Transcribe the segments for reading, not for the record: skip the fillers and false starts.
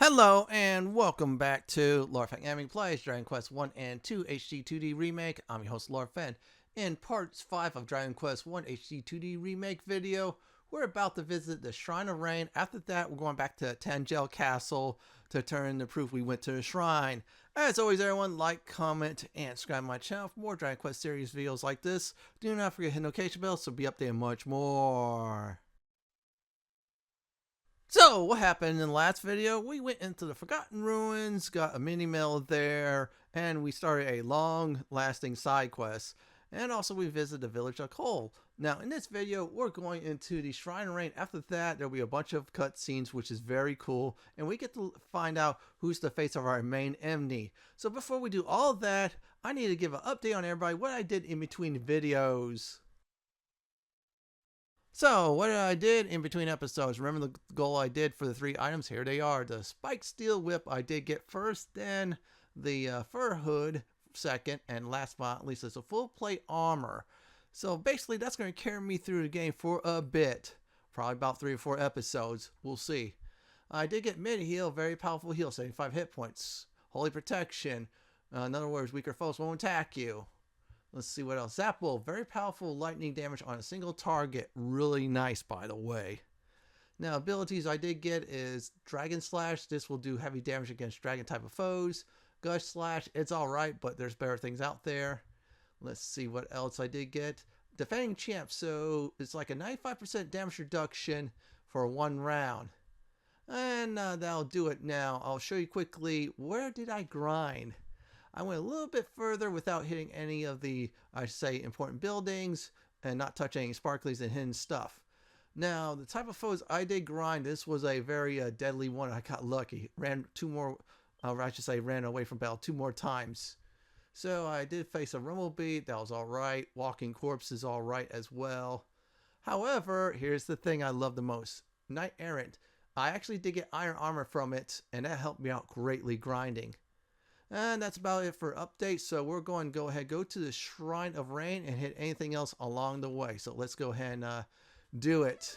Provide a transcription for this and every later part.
Hello and welcome back to Lorfang Gaming Plays Dragon Quest 1 and 2 HD-2D Remake. I'm your host Lorfen. In part 5 of Dragon Quest 1 HD-2D Remake video, we're about to visit the Shrine of Rain. After that, we're going back to Tangel Castle to turn the proof we went to the shrine. As always, everyone, like, comment, and subscribe to my channel for more Dragon Quest series videos like this. Do not forget to hit the notification bell so be updated much more. So, what happened in the last video? We went into the Forgotten Ruins, got a mini-mill there, and we started a long-lasting side quest. And also we visited the village of Cole. Now, in this video, we're going into the Shrine of Rain. After that, there'll be a bunch of cutscenes, which is very cool. And we get to find out who's the face of our main enemy. So before we do all that, I need to give an update on everybody what I did in between videos. So, what I did in between episodes, remember the goal I did for the 3 items? Here they are. The Spike Steel Whip I did get first, then the Fur Hood second, and last but not least, it's a full plate armor. So basically, that's going to carry me through the game for a bit. Probably about 3 or 4 episodes. We'll see. I did get mid-heal, very powerful heal, 75 hit points. Holy Protection. In other words, weaker foes won't attack you. Let's see what else. Zapple, very powerful lightning damage on a single target. Really nice, by the way. Now, abilities I did get is Dragon Slash. This will do heavy damage against dragon type of foes. Gush Slash, it's alright, but there's better things out there. Let's see what else I did get. Defending Champ, so it's like a 95% damage reduction for 1 round. And that'll do it now. I'll show you quickly, where did I grind? I went a little bit further without hitting any of the, I should say, important buildings and not touching any sparklies and hidden stuff. Now, the type of foes I did grind, this was a very deadly one. I got lucky. Ran 2 more, I should say, ran away from battle 2 more times. So I did face a Rumblebee. That was alright. Walking Corpse is alright as well. However, here's the thing I love the most. Knight Errant. I actually did get iron armor from it, and that helped me out greatly grinding. And that's about it for updates. So we're going to go to the Shrine of Rain and hit anything else along the way. So let's go ahead and do it.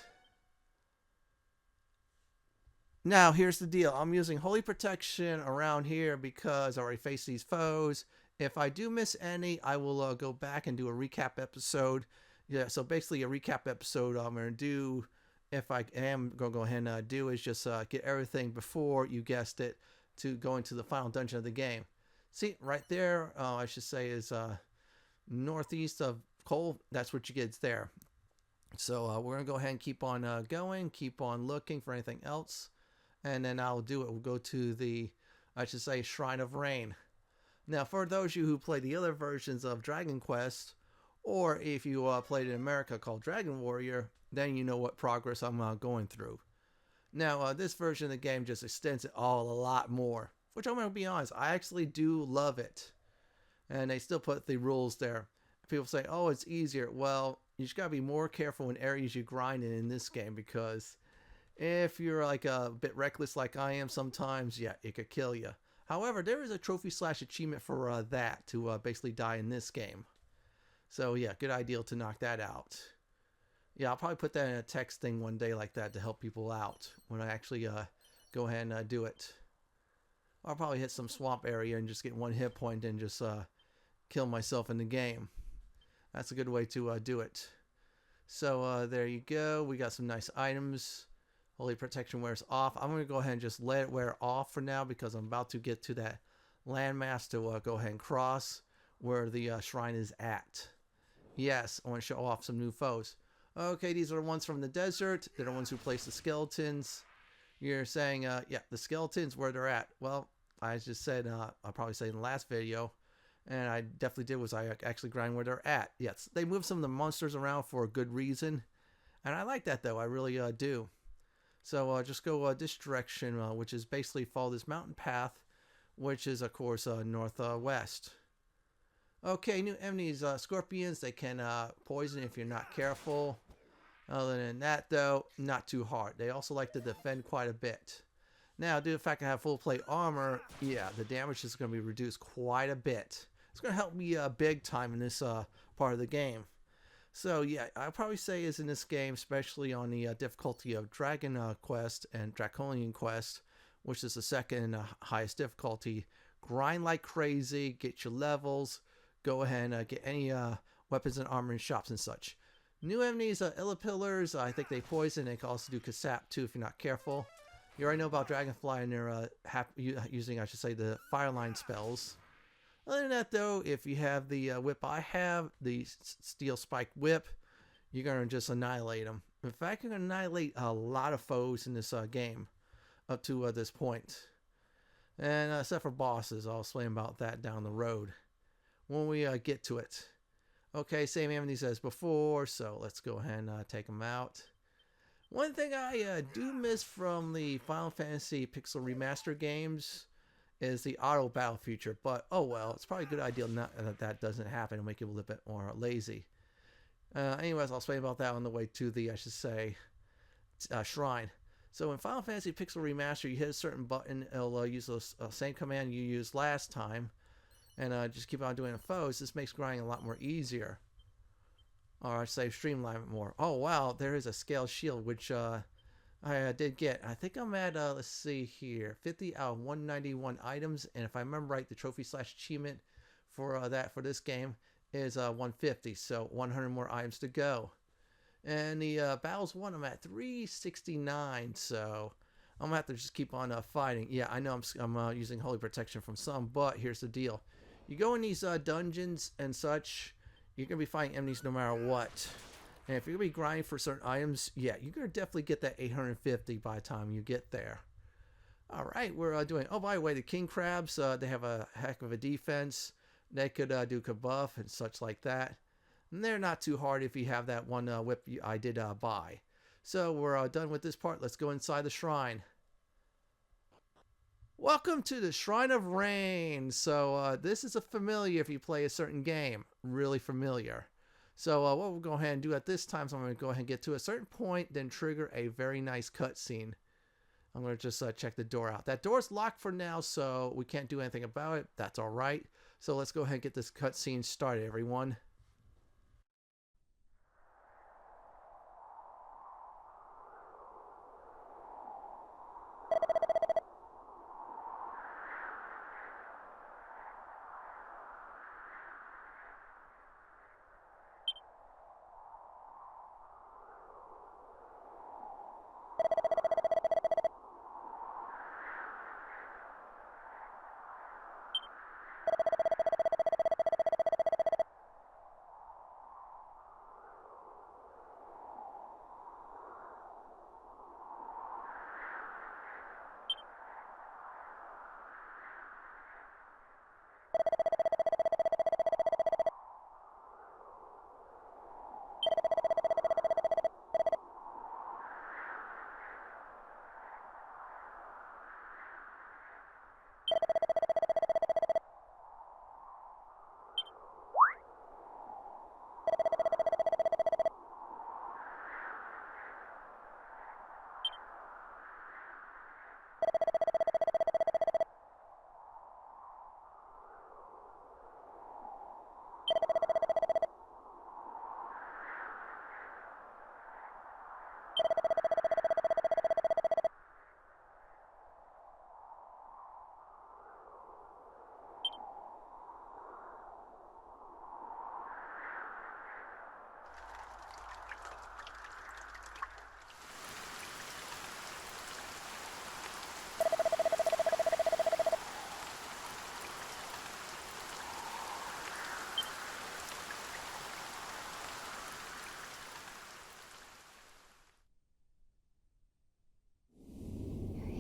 Now, here's the deal. I'm using Holy Protection around here because I already faced these foes. If I do miss any, I will go back and do a recap episode. Yeah, so basically a recap episode I'm going to do, if I am going to go ahead and do, is just get everything before, you guessed it, to go into the final dungeon of the game. See, right there, I should say, is northeast of Cole. That's what you get there. So we're going to go ahead and keep on going, keep on looking for anything else. And then I'll do it. We'll go to the, I should say, Shrine of Rain. Now, for those of you who play the other versions of Dragon Quest, or if you played in America called Dragon Warrior, then you know what progress I'm going through. Now, this version of the game just extends it all a lot more, which I'm going to be honest, I actually do love it. And they still put the rules there. People say, oh, it's easier. Well, you just got to be more careful in areas you grind in this game, because if you're like a bit reckless like I am sometimes, yeah, it could kill you. However, there is a trophy/achievement for that, to basically die in this game. So yeah, good idea to knock that out. Yeah, I'll probably put that in a text thing one day like that to help people out when I actually go ahead and do it. I'll probably hit some swamp area and just get 1 hit point and just kill myself in the game. That's a good way to do it. So there you go. We got some nice items. Holy Protection wears off. I'm going to go ahead and just let it wear off for now because I'm about to get to that landmass to go ahead and cross where the shrine is at. Yes, I want to show off some new foes. Okay, these are the ones from the desert. They're the ones who place the skeletons. You're saying, yeah, the skeletons, where they're at. Well, I just said, I'll probably say in the last video, and I definitely did, was I actually grind where they're at. Yes, they move some of the monsters around for a good reason. And I like that, though. I really do. So just go this direction, which is basically follow this mountain path, which is, of course, northwest. Okay, new enemies, scorpions. They can poison if you're not careful. Other than that, though, not too hard. They also like to defend quite a bit. Now, due to the fact I have full plate armor, yeah, the damage is going to be reduced quite a bit. It's going to help me big time in this part of the game. So, yeah, I'll probably say is in this game, especially on the difficulty of Dragon Quest and Draconian Quest, which is the second highest difficulty. Grind like crazy, get your levels, go ahead and get any weapons and armor in shops and such. New enemies, Illipillars, I think they poison. They can also do Kasap too if you're not careful. You already know about Dragonfly and they're using, I should say, the Fireline spells. Other than that though, if you have the whip I have, the Steel Spike Whip, you're going to just annihilate them. In fact, you're going to annihilate a lot of foes in this game up to this point. And except for bosses, I'll explain about that down the road when we get to it. Okay, same enemies as before, so let's go ahead and take them out. One thing I do miss from the Final Fantasy Pixel Remaster games is the auto battle feature, but oh well, it's probably a good idea not that doesn't happen and make it a little bit more lazy. Anyways, I'll explain about that on the way to the, I should say, shrine. So in Final Fantasy Pixel Remaster, you hit a certain button, it'll use the same command you used last time, and just keep on doing the foes. This makes grinding a lot more easier. Or I say streamline it more. Oh wow, there is a scale shield, which I did get. I think I'm at, let's see here, 50 out of 191 items, and if I remember right, the trophy / achievement for for this game is 150, so 100 more items to go. And the battles won, I'm at 369, so I'm gonna have to just keep on fighting. Yeah, I know I'm using Holy Protection from some, but here's the deal. You go in these dungeons and such, you're gonna be fighting enemies no matter what. And if you're gonna be grinding for certain items, yeah, you're gonna definitely get that 850 by the time you get there. Alright, we're doing, oh by the way, the king crabs, they have a heck of a defense. They could do kabuff and such like that. And they're not too hard if you have that one whip I did buy. So we're done with this part. Let's go inside the shrine. Welcome to the Shrine of Rain. So this is a familiar if you play a certain game. Really familiar. So what we'll go ahead and do at this time is I'm going to go ahead and get to a certain point, then trigger a very nice cutscene. I'm going to just check the door out. That door's locked for now, so we can't do anything about it. That's all right. So let's go ahead and get this cutscene started, everyone.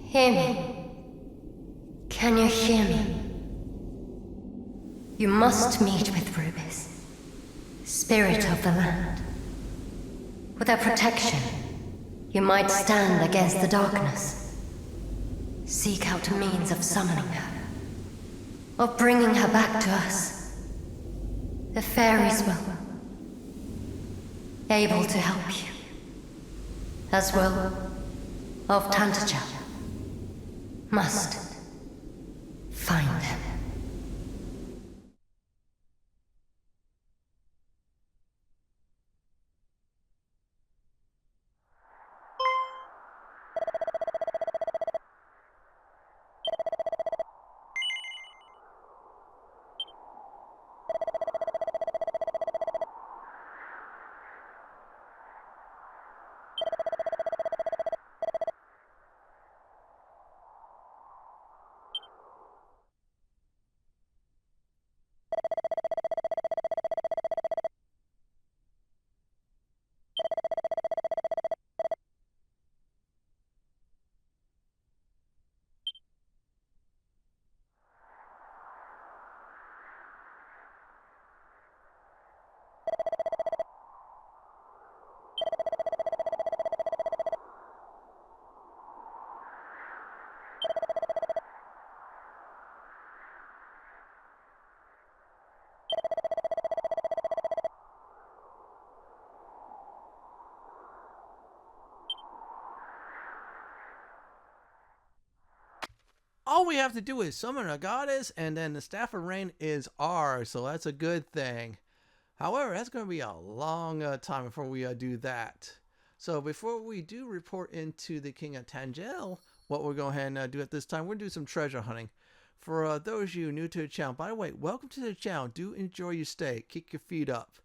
Hear me. Can you hear me? You must meet with Rubis, spirit of the land. With her protection, you might stand against the darkness. Seek out a means of summoning her, of bringing her back to us. The fairies will able to help you, as will of Tantaja. Must find them. all we have to do is summon a goddess, and then the Staff of Rain is ours, so that's a good thing. However, that's going to be a long time before we do that. So before we do report into the King of Tangel, what we're going ahead and do at this time, we're going to do some treasure hunting. For those of you new to the channel, by the way, welcome to the channel. Do enjoy your stay. Kick your feet up.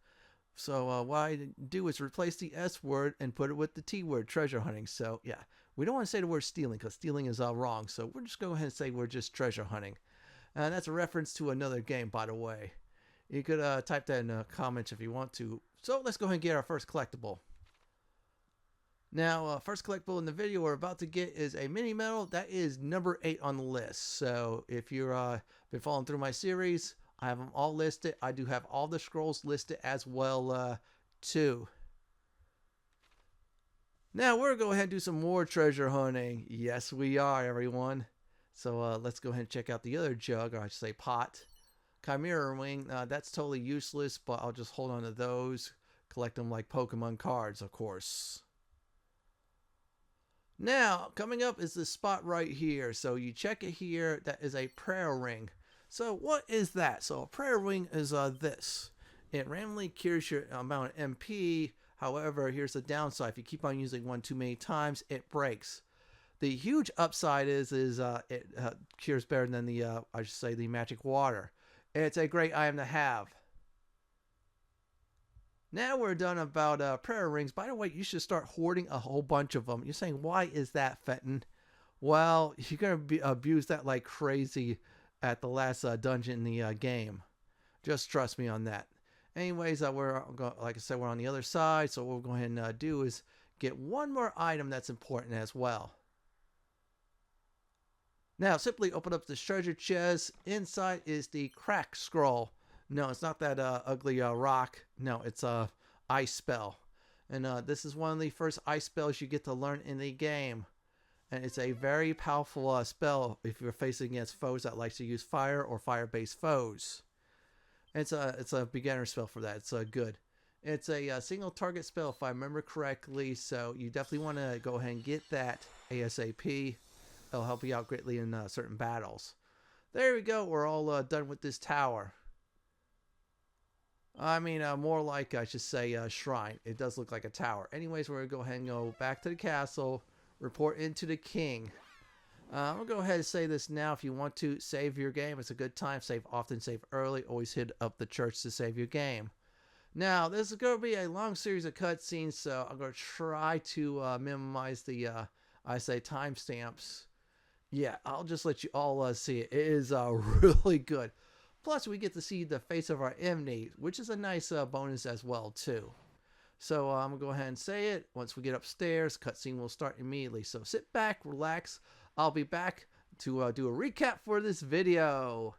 So what I do is replace the S word and put it with the T word, treasure hunting. So yeah, we don't want to say the word stealing because stealing is wrong. So we're just going ahead and say we're just treasure hunting. And that's a reference to another game, by the way. You could type that in the comments if you want to. So let's go ahead and get our first collectible. Now, first collectible in the video we're about to get is a mini medal. That is number 8 on the list. So if you've been following through my series, I have them all listed. I do have all the scrolls listed as well too. Now we're going to go ahead and do some more treasure hunting. Yes, we are, everyone. So let's go ahead and check out the other jug, or I should say pot. Chimera Wing, that's totally useless, but I'll just hold on to those. Collect them like Pokemon cards, of course. Now, coming up is this spot right here. So you check it here. That is a prayer ring. So what is that? So a prayer ring is this. It randomly cures your amount of MP. However, here's the downside. If you keep on using one too many times, it breaks. The huge upside is it cures better than the, I should say, the magic water. It's a great item to have. Now we're done about prayer rings. By the way, you should start hoarding a whole bunch of them. You're saying, why is that, Fenton? Well, you're going to abuse that like crazy at the last dungeon in the game. Just trust me on that. Anyways, like I said, we're on the other side. So what we're going to do is get one more item that's important as well. Now, simply open up this treasure chest. Inside is the crack scroll. No, it's not that ugly rock. No, it's a ice spell. And this is one of the first ice spells you get to learn in the game. And it's a very powerful spell if you're facing against foes that like to use fire or fire-based foes. It's a beginner spell for that. It's good. It's a single target spell if I remember correctly. So you definitely want to go ahead and get that ASAP. It'll help you out greatly in certain battles. There we go. We're all done with this tower. I mean, more like, I should say, a shrine. It does look like a tower. Anyways, we're going to go ahead and go back to the castle. Report into the king. I'm going to go ahead and say this now. If you want to save your game, it's a good time. Save often, save early. Always hit up the church to save your game. Now, this is going to be a long series of cutscenes, so I'm going to try to minimize the, I say, timestamps. Yeah, I'll just let you all see it. It is really good. Plus, we get to see the face of our enemy, which is a nice bonus as well, too. So I'm going to go ahead and say it. Once we get upstairs, cutscene will start immediately. So sit back, relax. I'll be back to do a recap for this video.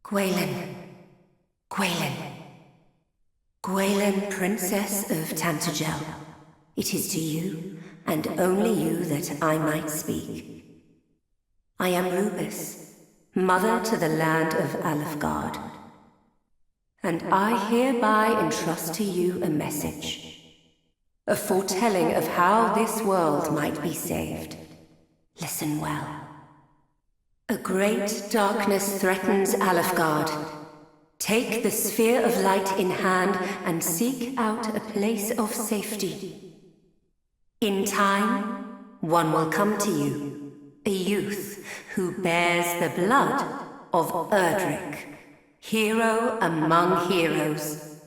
Gwaelin. Gwaelin. Gwaelin, Princess of Tantagel. It is to you, and only you, that I might speak. I am Rubis, mother to the land of Alefgard. And I hereby entrust to you a message. A foretelling of how this world might be saved. Listen well. A great darkness threatens Alefgard. Take the sphere of light in hand and seek out a place of safety. In time, one will come to you, a youth who bears the blood of Erdrick, hero among heroes.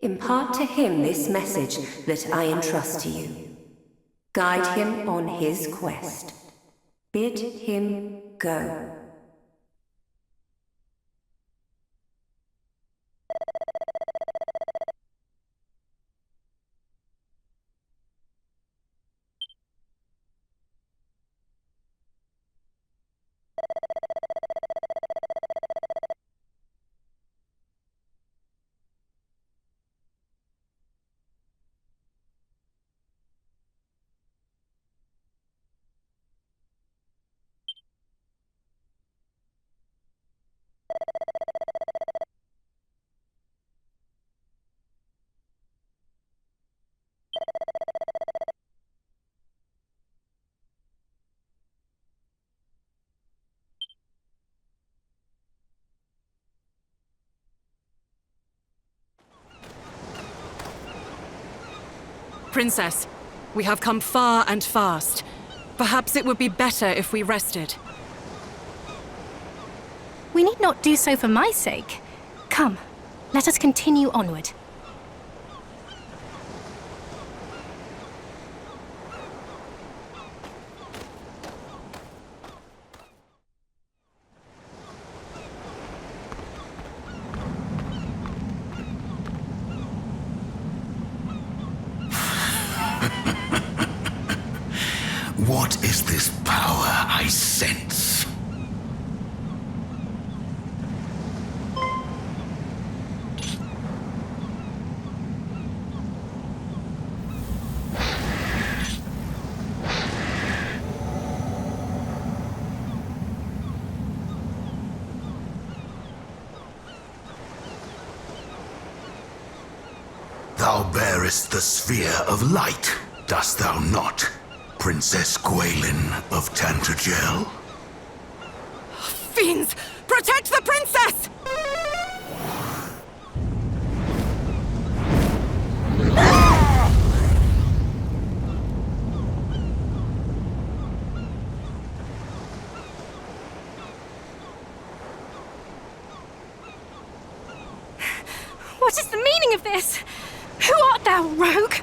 Impart to him this message that I entrust to you. Guide him on his quest. Bid him go. Princess, we have come far and fast. Perhaps it would be better if we rested. We need not do so for my sake. Come, let us continue onward. What is this power I sense? Thou bearest the sphere of light, dost thou not? Princess Gwaelin of Tantagel? Fiends! Protect the princess! What is the meaning of this? Who art thou, rogue?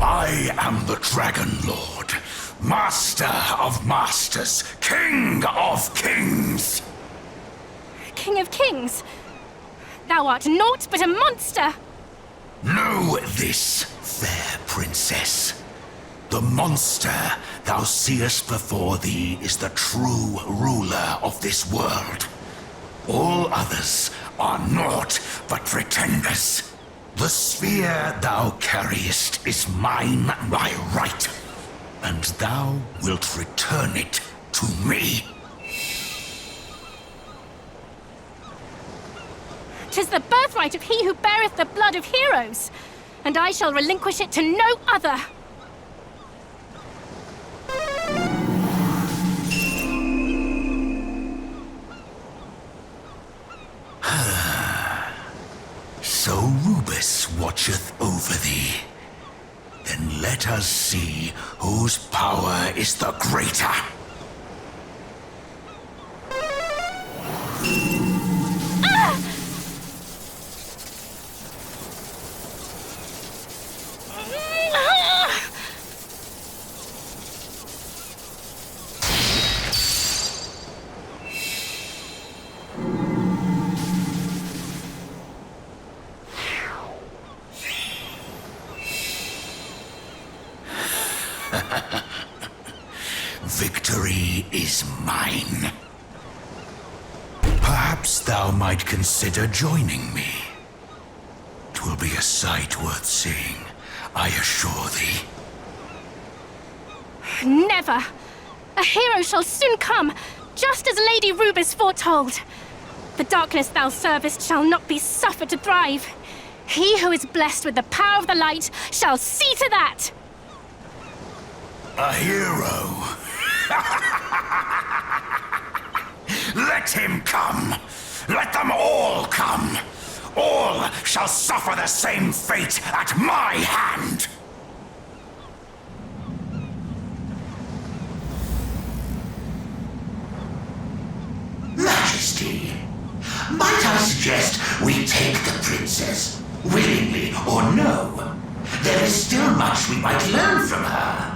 I am the Dragon Lord, Master of Masters, King of Kings! King of Kings? Thou art naught but a monster! Know this, fair princess. The monster thou seest before thee is the true ruler of this world. All others are naught but pretenders. The sphere thou carriest is mine by right, and thou wilt return it to me. 'Tis the birthright of he who beareth the blood of heroes, and I shall relinquish it to no other. So Rubis watcheth over thee. Then let us see whose power is the greater. Victory is mine. Perhaps thou might consider joining me. 'Twill be a sight worth seeing, I assure thee. Never! A hero shall soon come, just as Lady Rubis foretold. The darkness thou servest shall not be suffered to thrive. He who is blessed with the power of the light shall see to that! A hero? Let him come! Let them all come! All shall suffer the same fate at my hand! Majesty, might I suggest we take the princess, willingly or no? There is still much we might learn from her.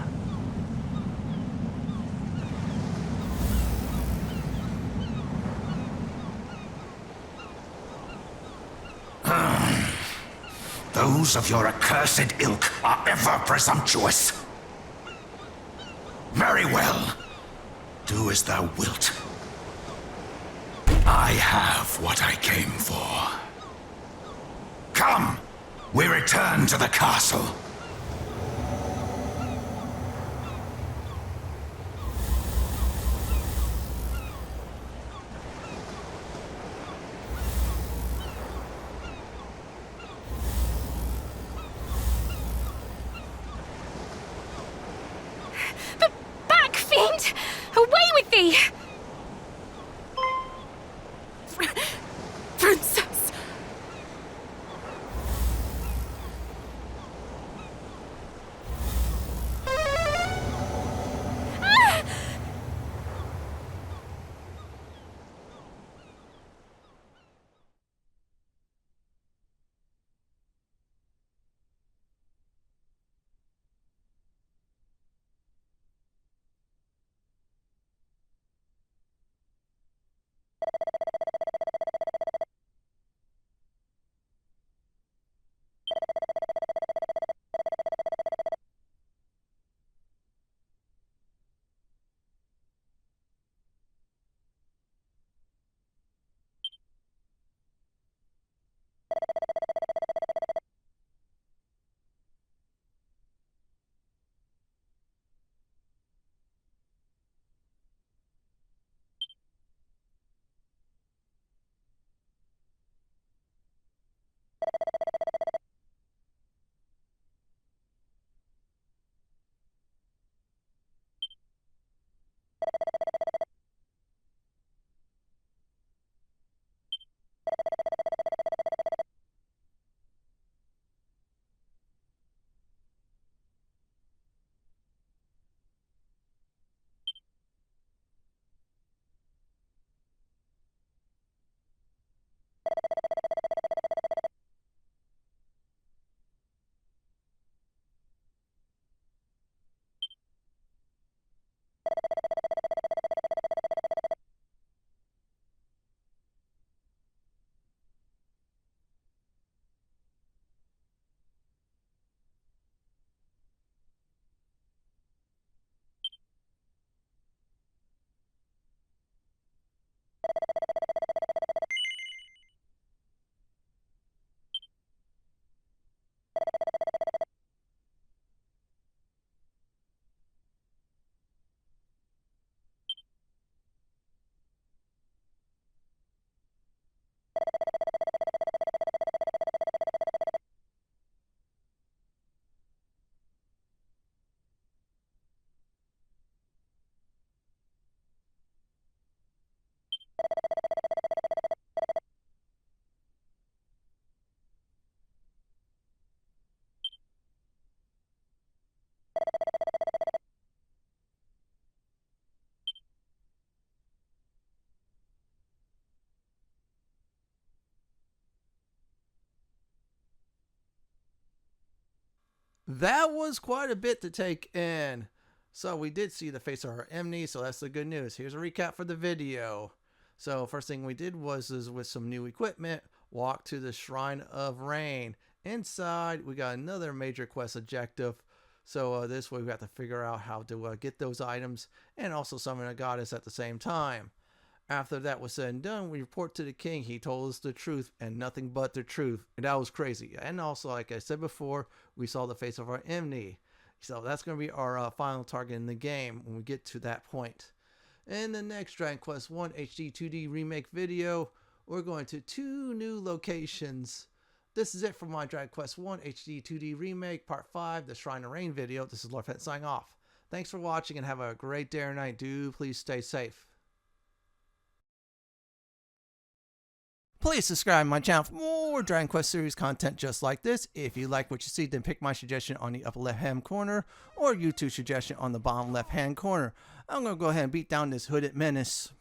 Those of your accursed ilk are ever presumptuous. Very well. Do as thou wilt. I have what I came for. Come, we return to the castle. Back, fiend! Away with thee! Princess! That was quite a bit to take in. So we did see the face of our Emily, so that's the good news. Here's a recap for the video. So first thing we did was with some new equipment, walk to the Shrine of Rain. Inside, we got another major quest objective. So this way we got to figure out how to get those items and also summon a goddess at the same time. After that was said and done, we report to the king. He told us the truth and nothing but the truth. And that was crazy. And also, like I said before, we saw the face of our enemy. So that's going to be our final target in the game when we get to that point. In the next Dragon Quest 1 HD-2D remake video, we're going to 2 new locations. This is it for my Dragon Quest 1 HD-2D remake part 5, the Shrine of Rain video. This is Lord Fett signing off. Thanks for watching and have a great day or night. Do please stay safe. Please subscribe to my channel for more Dragon Quest series content just like this. If you like what you see, then pick my suggestion on the upper left hand corner or YouTube suggestion on the bottom left hand corner. I'm going to go ahead and beat down this hooded menace.